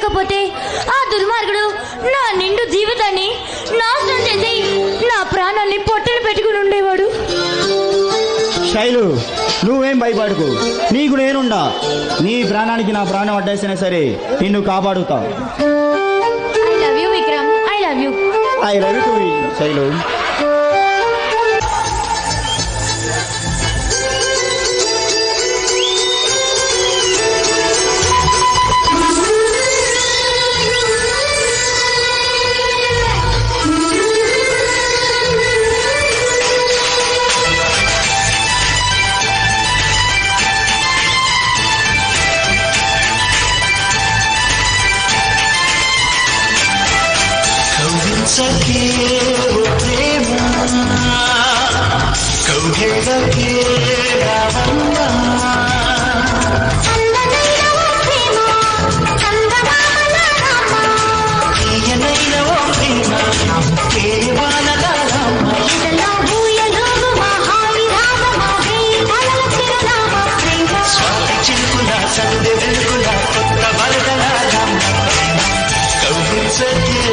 లేకపోతే ఆ దుర్మార్గుడు నా నిండు జీవితాన్ని నాశనం చేసి నా ప్రాణాన్ని పొట్టలు పెట్టుకుని ఉండేవాడు. శైలు, నువ్వేం భయపడకు, నీకు నేనుండా. నీ ప్రాణానికి నా ప్రాణం అడ్డేసినా సరే నిన్ను కాపాడుతా. I love you Vikram, I love you. I love you Shailu. सके वो प्रेम कौगिलके रावण्ण తీయనైన ఓ ప్రేమ కేవలన రామ స్వాతి చిలుకుల సందె వెలుగుల కొత్త వరదల రామ కౌగిల్సకే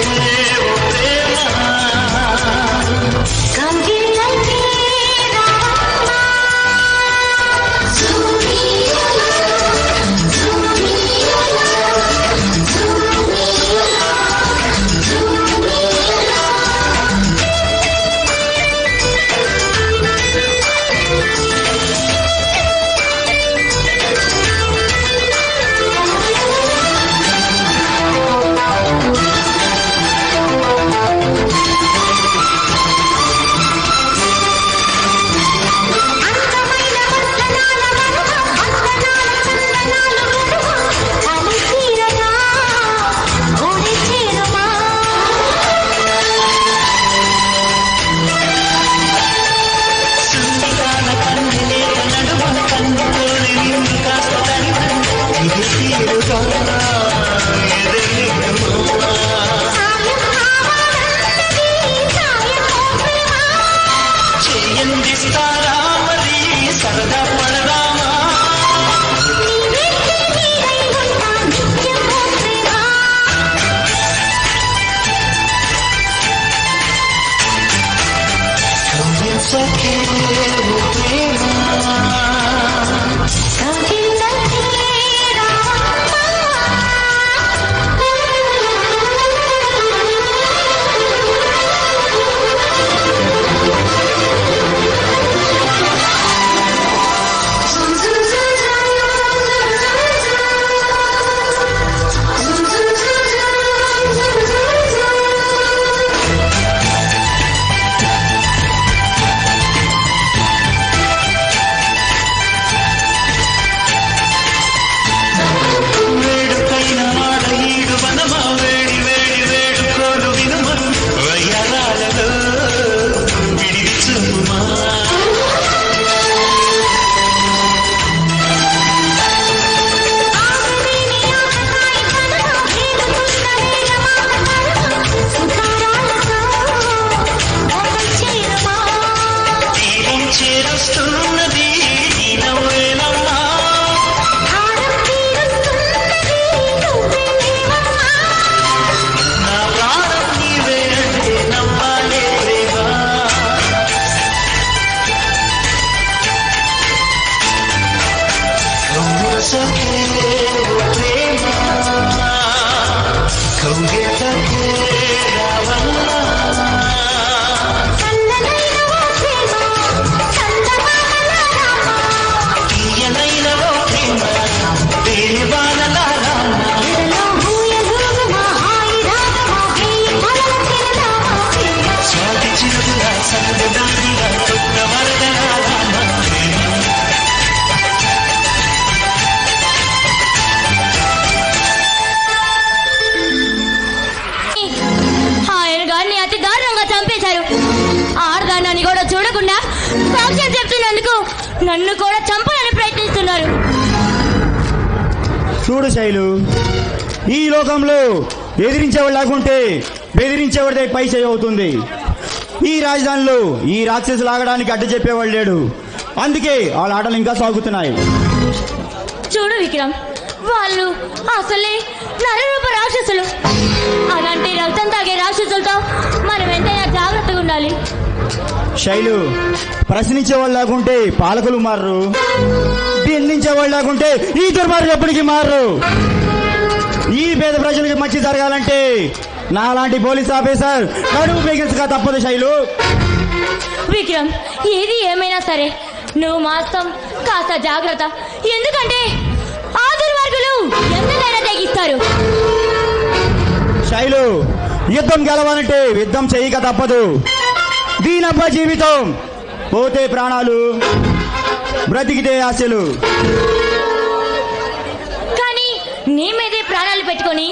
నన్ను కూడా చంపాలని ప్రయత్నిస్తున్నారు. చూడు శైలు, ఈ లోకంలో ఎదిరించేవాడు లేకుంటే బెదిరించేవాడిదే పై చేయి అవుతుంది. ఈ రాజధానిలో ఈ రాక్షసు లాగడానికి అడ్డు చెప్పేవాడు లేడు. అందుకే వాళ్ళ ఆటలు ఇంకా సాగుతున్నాయి. చూడు విక్రమ్, వాళ్ళు అసలే నరరూప రాక్షసులు. అలాంటి రక్తం తాగే రాక్షసులతో మనం ఎంతైనా జాగ్రత్తగా ఉండాలి. శైలు, ప్రశ్నించే వాళ్ళు లేకుంటే పాలకులు మారరు, నిందించే వాళ్ళు లేకుంటే ఈ దుర్మార్గులు ఎప్పటికీ మారరు. ఈ పేద ప్రజలకు మంచి జరగాలంటే నాలాంటి పోలీస్ ఆఫీసర్ కడుపు బిగించక తప్పదు శైలు. విక్రమ్, ఏది ఏమైనా సరే నువ్వు మాత్రం కాస్త జాగ్రత్త. ఎందుకంటే ఆ దుర్మార్గులు ఎంతైనా తెగిస్తారు. శైలు, యుద్ధం గెలవాలంటే యుద్ధం చేయక తప్పదు. దీనబ్బ జీవితం, పోతే ప్రాణాలు, బ్రతికితే ఆశలు. కానీ నీ మీదే ప్రాణాలు పెట్టుకొని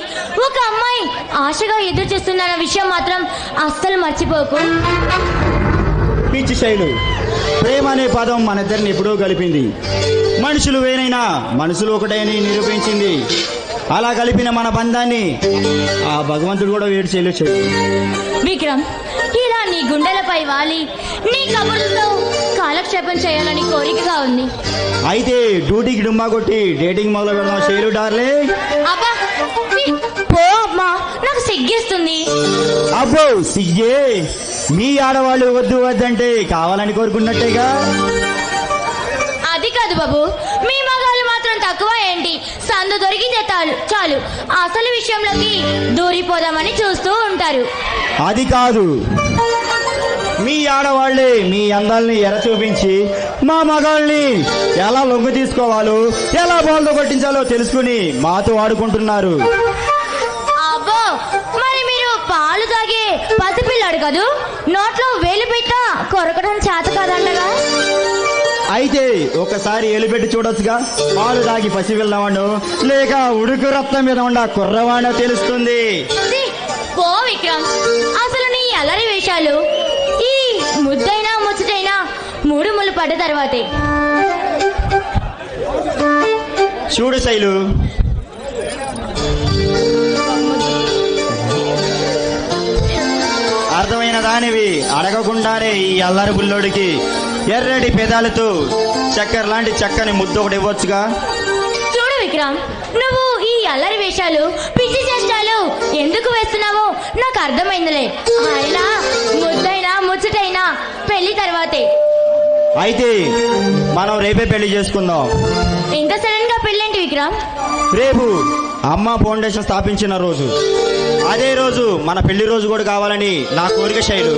ఒక అమ్మాయి ఆశగా ఎదురు చూస్తున్న విషయం మాత్రం అస్సలు మర్చిపోకు. పిచ్చి శైలు, ప్రేమ అనే పదం మన ఇద్దరిని ఎప్పుడో కలిపింది. మనుషులు వేరైనా మనసులు ఒకటే అని నిరూపించింది. అలా కలిపిన మన బంధాన్ని ఆ భగవంతుడు కూడా వేడి చేయలేదు. విక్రమ్, ఇలా నీ గుండెలపై వాలి నీ కబుర్లతో కాలక్షేపం చేయాలని కోరికగా ఉంది. అయితే డ్యూటీకి డుమ్మా కొట్టి డేటింగ్ మొదలు పెడదాం శైలు డార్లింగ్. అబ్బా పో అమ్మా, నాకు సిగ్గేస్తుంది. అబ్బో సిగ్గే, మీ ఆడవాళ్ళు వద్దు వద్దంటే కావాలని కోరుకున్నట్టేగా. అది కాదు బాబు, మీ మగాళ్ళు మాత్రం తక్కువ ఏంటి? సందు దొరికితే చాలు అసలు విషయంలోకి దూరిపోదామని చూస్తూ ఉంటారు. అది కాదు, మీ ఆడవాళ్లే మీ అందాల్ని ఎర చూపించి మా మగాళ్ళని ఎలా లొంగ తీసుకోవాలో, ఎలా బాల్తో కొట్టించాలో తెలుసుకుని మాతో ఆడుకుంటున్నారు. అబ్బో, మరి మీరు పాలు తాగే పసిపిల్లాడు కదూ, నోట్లో వేలు పెట్ట కొరకడం చేత కాదండగా. అయితే ఒకసారి ఎలిపెట్టి చూడొచ్చుగా. పాలు తాగి పసి వెళ్ళవాడు లేక ఉడుకు రక్తం మీద ఉండ కుర్రవాడో తెలుస్తుంది. పో విక్రమ్, అసలు నీ అల్లరి వేషాలు ఈ ముద్దైనా ముచ్చటైనా మూడు ముళ్ళు పడ్డ తర్వాతే. చూడు శైలు, అర్థమైన దానివి అడగకుండానే ఈ అల్లరి బుల్లోడికి ఎర్రటి పెదాలతో చక్కెర లాంటి చక్కని ముద్దు ఒకటి ఇవ్వచ్చుగా. చూడు విక్రమ్, నువ్వు ఈ అల్లరి వేషాలు పిచ్చి చేష్టాలు ఎందుకు వేస్తున్నావో నాకు అర్థమైందిలే. అయినా ముద్దైనా ముచ్చటైనా పెళ్లి తర్వాతే. అయితే మనం రేపే పెళ్లి చేసుకుందాం. ఇంత సడన్ గా పెళ్ళేంటి విక్రమ్? రేపు అమ్మ ఫౌండేషన్ స్థాపించిన రోజు, అదే రోజు మన పెళ్లి రోజు కూడా కావాలని నా కోరిక శైలు.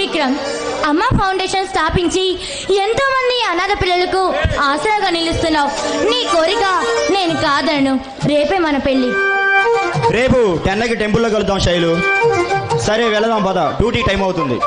విక్రమ్, అమ్మ ఫౌండేషన్ స్థాపించి ఎంతో మంది అనాథ పిల్లలకు ఆసరాగా నిలుస్తున్నావు. నీ కోరిక నేను కాదను. రేపే మన పెళ్లి. రేపు 10కి టెంపుల్లో కలుద్దాం శైలు. సరే వెళదాం పద, డ్యూటీ టైం అవుతుంది.